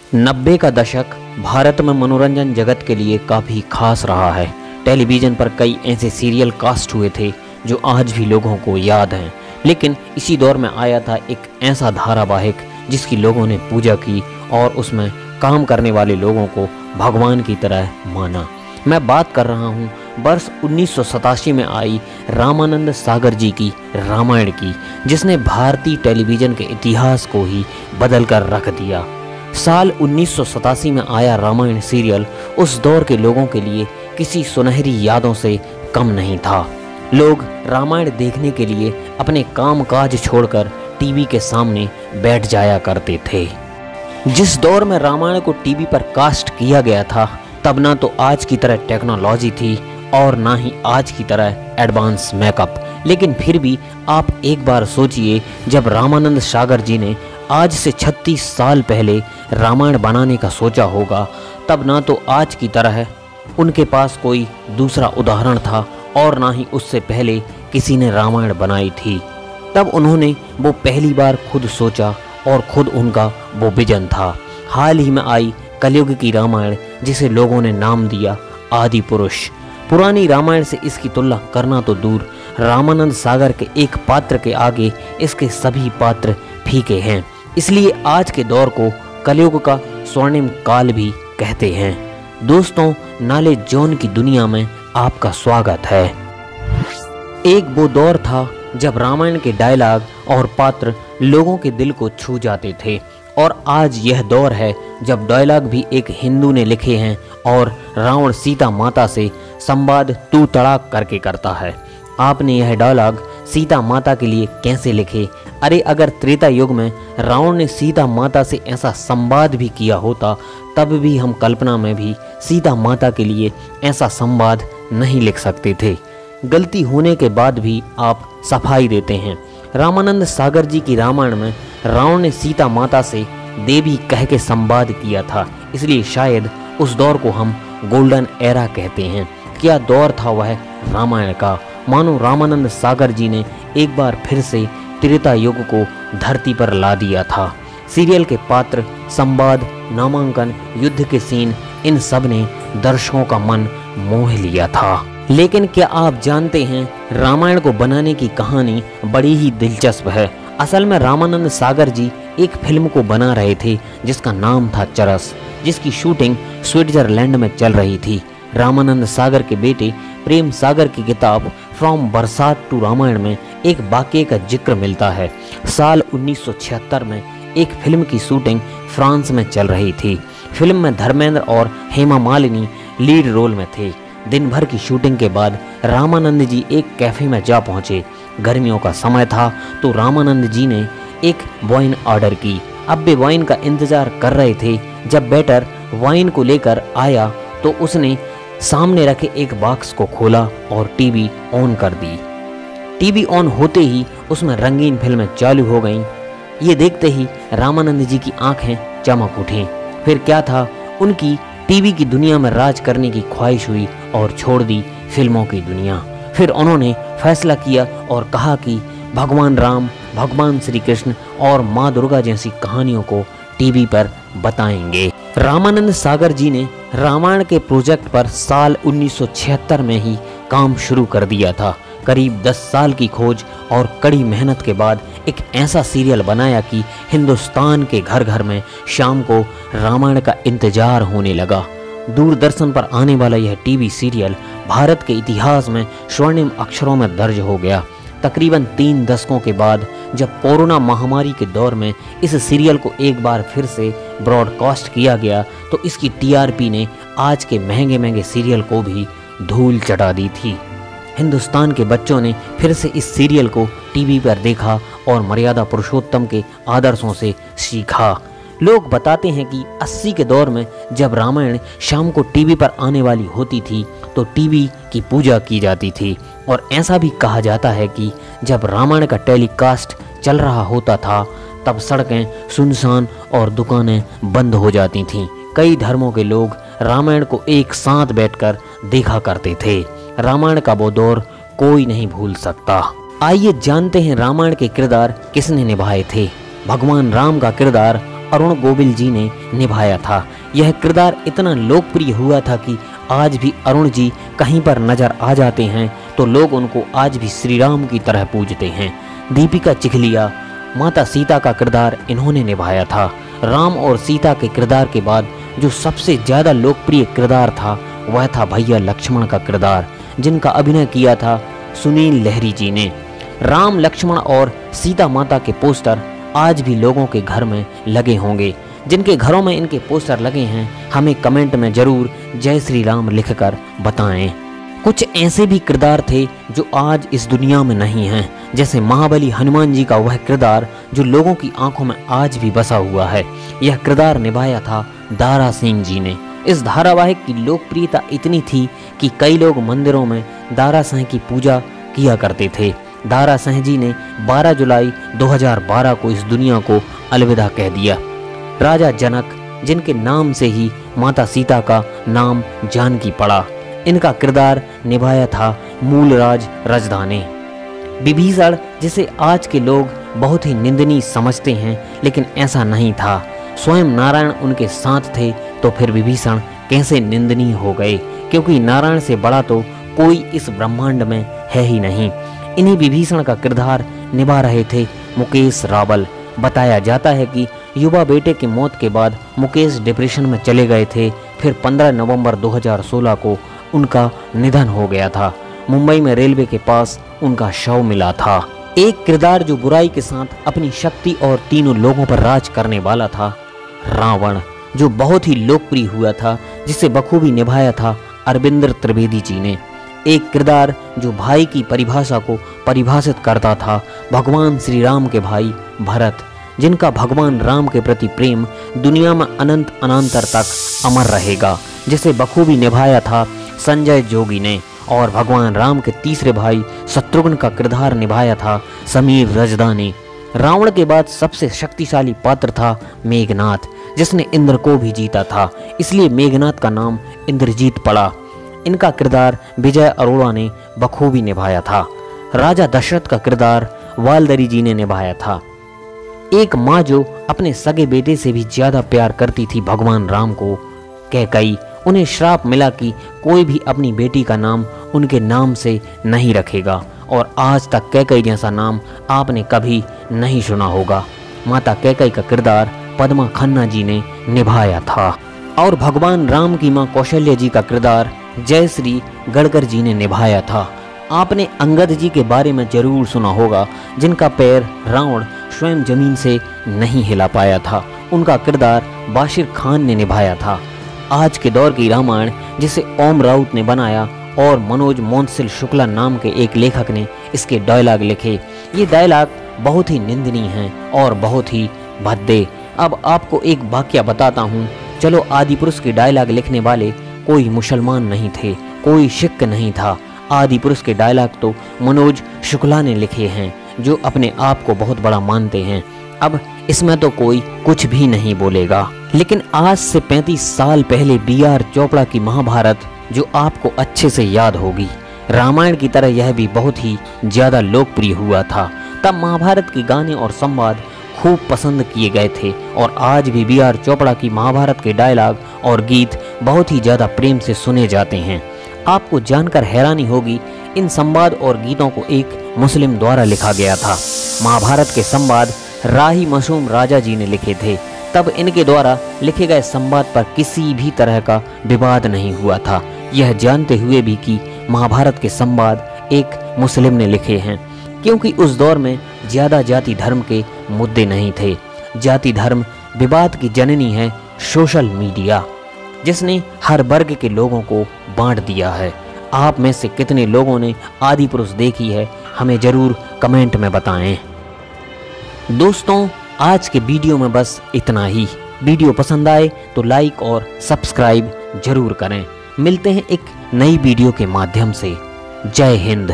90 का दशक भारत में मनोरंजन जगत के लिए काफ़ी खास रहा है। टेलीविज़न पर कई ऐसे सीरियल कास्ट हुए थे जो आज भी लोगों को याद हैं। लेकिन इसी दौर में आया था एक ऐसा धारावाहिक जिसकी लोगों ने पूजा की और उसमें काम करने वाले लोगों को भगवान की तरह माना। मैं बात कर रहा हूँ वर्ष 1987 में आई रामानंद सागर जी की रामायण की, जिसने भारतीय टेलीविज़न के इतिहास को ही बदल कर रख दिया। साल 1987 में आया रामायण सीरियल उस दौर के लोगों के लिए किसी सुनहरी यादों से कम नहीं था। लोग रामायण देखने के लिए अपने कामकाज छोड़कर टीवी के सामने बैठ जाया करते थे। जिस दौर में रामायण को टीवी पर कास्ट किया गया था, तब ना तो आज की तरह टेक्नोलॉजी थी और ना ही आज की तरह एडवांस मेकअप। लेकिन फिर भी आप एक बार सोचिए, जब रामानंद सागर जी ने आज से 36 साल पहले रामायण बनाने का सोचा होगा, तब ना तो आज की तरह उनके पास कोई दूसरा उदाहरण था और ना ही उससे पहले किसी ने रामायण बनाई थी। तब उन्होंने वो पहली बार खुद सोचा और खुद उनका वो विजन था। हाल ही में आई कलयुग की रामायण, जिसे लोगों ने नाम दिया आदि पुरुष। पुरानी रामायण से इसकी तुलना करना तो दूर, रामानंद सागर के एक पात्र के आगे इसके सभी पात्र फीके हैं। इसलिए आज के दौर को कलयुग का स्वर्णिम काल भी कहते हैं। दोस्तों, नॉलेज जोन की दुनिया में आपका स्वागत है। एक वो दौर था जब रामायण के डायलॉग और पात्र लोगों के दिल को छू जाते थे, और आज यह दौर है जब डायलॉग भी एक हिंदू ने लिखे हैं और रावण सीता माता से संवाद तू तड़ाक करके करता है। आपने यह डायलॉग सीता माता के लिए कैसे लिखे? अरे अगर त्रेता युग में रावण ने सीता माता से ऐसा संवाद भी किया होता, तब भी हम कल्पना में भी सीता माता के लिए ऐसा संवाद नहीं लिख सकते थे। गलती होने के बाद भी आप सफाई देते हैं। रामानंद सागर जी की रामायण में रावण ने सीता माता से देवी कह के संवाद किया था, इसलिए शायद उस दौर को हम गोल्डन एरा कहते हैं। क्या दौर था वह रामायण का! मानो रामानंद सागर जी ने एक बार फिर से त्रेता युग को धरती पर ला दिया था। सीरियल के पात्र, संवाद, नामांकन, युद्ध के सीन, इन सब ने दर्शकों का मन मोह लिया था। लेकिन क्या आप जानते हैं, रामायण को बनाने की कहानी बड़ी ही दिलचस्प है। असल में रामानंद सागर जी एक फिल्म को बना रहे थे जिसका नाम था चरस, जिसकी शूटिंग स्विट्जरलैंड में चल रही थी। रामानंद सागर के बेटे प्रेम सागर की किताब फ्रॉम बरसात टू रामायण में एक वाकये का जिक्र मिलता है। साल 1976 में एक फिल्म की शूटिंग फ्रांस में चल रही थी। फिल्म में धर्मेंद्र और हेमा मालिनी लीड रोल में थे। दिन भर की शूटिंग के बाद रामानंद जी एक कैफे में जा पहुंचे। गर्मियों का समय था तो रामानंद जी ने एक वाइन ऑर्डर की। अब वे वाइन का इंतजार कर रहे थे। जब वेटर वाइन को लेकर आया तो उसने सामने रखे एक बॉक्स को खोला और टीवी ऑन कर दी। टीवी ऑन होते ही उसमें रंगीन फिल्में चालू हो गईं। ये देखते ही रामानंद जी की आंखें चमक उठी। फिर क्या था, उनकी टीवी की दुनिया में राज करने की ख्वाहिश हुई और छोड़ दी फिल्मों की दुनिया। फिर उन्होंने फैसला किया और कहा कि भगवान राम, भगवान श्री कृष्ण और माँ दुर्गा जैसी कहानियों को टीवी पर बताएंगे। रामानंद सागर जी ने रामायण के प्रोजेक्ट पर साल 1976 में ही काम शुरू कर दिया था। करीब 10 साल की खोज और कड़ी मेहनत के बाद एक ऐसा सीरियल बनाया कि हिंदुस्तान के घर घर में शाम को रामायण का इंतजार होने लगा। दूरदर्शन पर आने वाला यह टीवी सीरियल भारत के इतिहास में स्वर्णिम अक्षरों में दर्ज हो गया। तकरीबन 3 दशकों के बाद जब कोरोना महामारी के दौर में इस सीरियल को एक बार फिर से ब्रॉडकास्ट किया गया, तो इसकी टीआरपी ने आज के महंगे महंगे सीरियल को भी धूल चटा दी थी। हिंदुस्तान के बच्चों ने फिर से इस सीरियल को टीवी पर देखा और मर्यादा पुरुषोत्तम के आदर्शों से सीखा। लोग बताते हैं कि 80 के दौर में जब रामायण शाम को टीवी पर आने वाली होती थी तो टीवी की पूजा की जाती थी, और ऐसा भी कहा जाता है कि जब रामायण का टेलीकास्ट चल रहा होता था तब सड़कें सुनसान और दुकानें बंद हो जाती थीं। कई धर्मों के लोग रामायण को एक साथ बैठकर देखा करते थे। रामायण का वो दौर कोई नहीं भूल सकता। आइए जानते हैं रामायण के किरदार किसने निभाए थे। भगवान राम का किरदार अरुण गोविल जी ने निभाया था। यह किरदार इतना लोकप्रिय हुआ था कि आज भी अरुण जी कहीं पर नजर आ जाते हैं तो लोग उनको आज भी श्री राम की तरह पूजते हैं। दीपिका चिखलिया माता सीता का किरदार इन्होंने निभाया था। राम और सीता के किरदार के बाद जो सबसे ज़्यादा लोकप्रिय किरदार था वह था भैया लक्ष्मण का किरदार, जिनका अभिनय किया था सुनील लहरी जी ने। राम लक्ष्मण और सीता माता के पोस्टर आज भी लोगों के घर में लगे होंगे। जिनके घरों में इनके पोस्टर लगे हैं हमें कमेंट में ज़रूर जय श्री राम लिखकर बताएं। कुछ ऐसे भी किरदार थे जो आज इस दुनिया में नहीं हैं, जैसे महाबली हनुमान जी का वह किरदार जो लोगों की आंखों में आज भी बसा हुआ है। यह किरदार निभाया था दारा सिंह जी ने। इस धारावाहिक की लोकप्रियता इतनी थी कि कई लोग मंदिरों में दारा सिंह की पूजा किया करते थे। दारा सिंह जी ने 12 जुलाई 2012 को इस दुनिया को अलविदा कह दिया। राजा जनक, जिनके नाम से ही माता सीता का नाम जानकी पड़ा, इनका किरदार निभाया था मूलराज राजधानी। विभीषण, जिसे आज के लोग बहुत ही निंदनीय समझते हैं, लेकिन ऐसा नहीं था। स्वयं नारायण उनके साथ थे तो फिर विभीषण कैसे निंदनीय हो गए, क्योंकि नारायण से बड़ा तो कोई इस ब्रह्मांड में है ही नहीं। इन्हीं विभीषण का किरदार निभा रहे थे मुकेश रावल। बताया जाता है कि युवा बेटे की मौत के बाद मुकेश डिप्रेशन में चले गए थे। फिर 15 नवंबर 2016 को उनका निधन हो गया था। मुंबई में रेलवे के पास उनका शव मिला था। एक किरदार जो बुराई के साथ अपनी शक्ति और तीनों लोगों पर राज करने वाला था, रावण, जो बहुत ही लोकप्रिय हुआ था, जिसे बखूबी निभाया था अरविंदर त्रिवेदी जी ने। एक किरदार जो भाई की परिभाषा को परिभाषित करता था, भगवान श्री राम के भाई भरत, जिनका भगवान राम के प्रति प्रेम दुनिया में अनंत अनंतर तक अमर रहेगा, जिसे बखूबी निभाया था संजय जोगी ने। और भगवान राम के तीसरे भाई शत्रुघ्न का किरदार निभाया था समीर रजदानी। रावण के बाद सबसे शक्तिशाली पात्र था मेघनाथ, जिसने इंद्र को भी जीता था, इसलिए मेघनाथ का नाम इंद्रजीत पड़ा। इनका किरदार विजय अरोड़ा ने बखूबी निभाया था। राजा दशरथ का किरदार वालदरी जी ने निभाया था। एक माँ जो अपने सगे बेटे से भी ज्यादा प्यार करती थी भगवान राम को, कैकई, उन्हें श्राप मिला कि कोई भी अपनी बेटी का नाम उनके नाम से नहीं रखेगा, और आज तक कैकई जैसा नाम आपने कभी नहीं सुना होगा। माता कैकई का किरदार पद्मा खन्ना जी ने निभाया था। और भगवान राम की मां कौशल्या जी का किरदार जयश्री गड़कर जी ने निभाया था। आपने अंगद जी के बारे में जरूर सुना होगा, जिनका पैर रावण स्वयं जमीन से नहीं हिला पाया था। उनका किरदार बाशिर खान ने निभाया था। आज के दौर की रामायण, जिसे ओम राउत ने बनाया और मनोज मोंसिल शुक्ला नाम के एक लेखक ने इसके डायलॉग लिखे, ये डायलॉग बहुत ही निंदनीय हैं और बहुत ही भद्दे। अब आपको एक वाकया बताता हूँ। चलो, आदिपुरुष के डायलॉग लिखने वाले कोई मुसलमान नहीं थे, कोई सिख नहीं था। आदिपुरुष के डायलॉग तो मनोज शुक्ला ने लिखे हैं, जो अपने आप को बहुत बड़ा मानते हैं। अब इसमें तो कोई कुछ भी नहीं बोलेगा। लेकिन आज से 35 साल पहले B.R. चोपड़ा की महाभारत, जो आपको अच्छे से याद होगी, रामायण की तरह यह भी बहुत ही ज़्यादा लोकप्रिय हुआ था। तब महाभारत के गाने और संवाद खूब पसंद किए गए थे, और आज भी B.R. चोपड़ा की महाभारत के डायलॉग और गीत बहुत ही ज़्यादा प्रेम से सुने जाते हैं। आपको जानकर हैरानी होगी, इन संवाद और गीतों को एक मुस्लिम द्वारा लिखा गया था। महाभारत के संवाद राही मासूम राजा जी ने लिखे थे। तब इनके द्वारा लिखे गए संवाद पर किसी भी तरह का विवाद नहीं हुआ था, यह जानते हुए भी कि महाभारत के संवाद एक मुस्लिम ने लिखे हैं, क्योंकि उस दौर में ज़्यादा जाति धर्म के मुद्दे नहीं थे। जाति धर्म विवाद की जननी है सोशल मीडिया, जिसने हर वर्ग के लोगों को बांट दिया है। आप में से कितने लोगों ने आदिपुरुष देखी है, हमें ज़रूर कमेंट में बताएं। दोस्तों, आज के वीडियो में बस इतना ही। वीडियो पसंद आए तो लाइक और सब्सक्राइब जरूर करें। मिलते हैं एक नई वीडियो के माध्यम से। जय हिंद।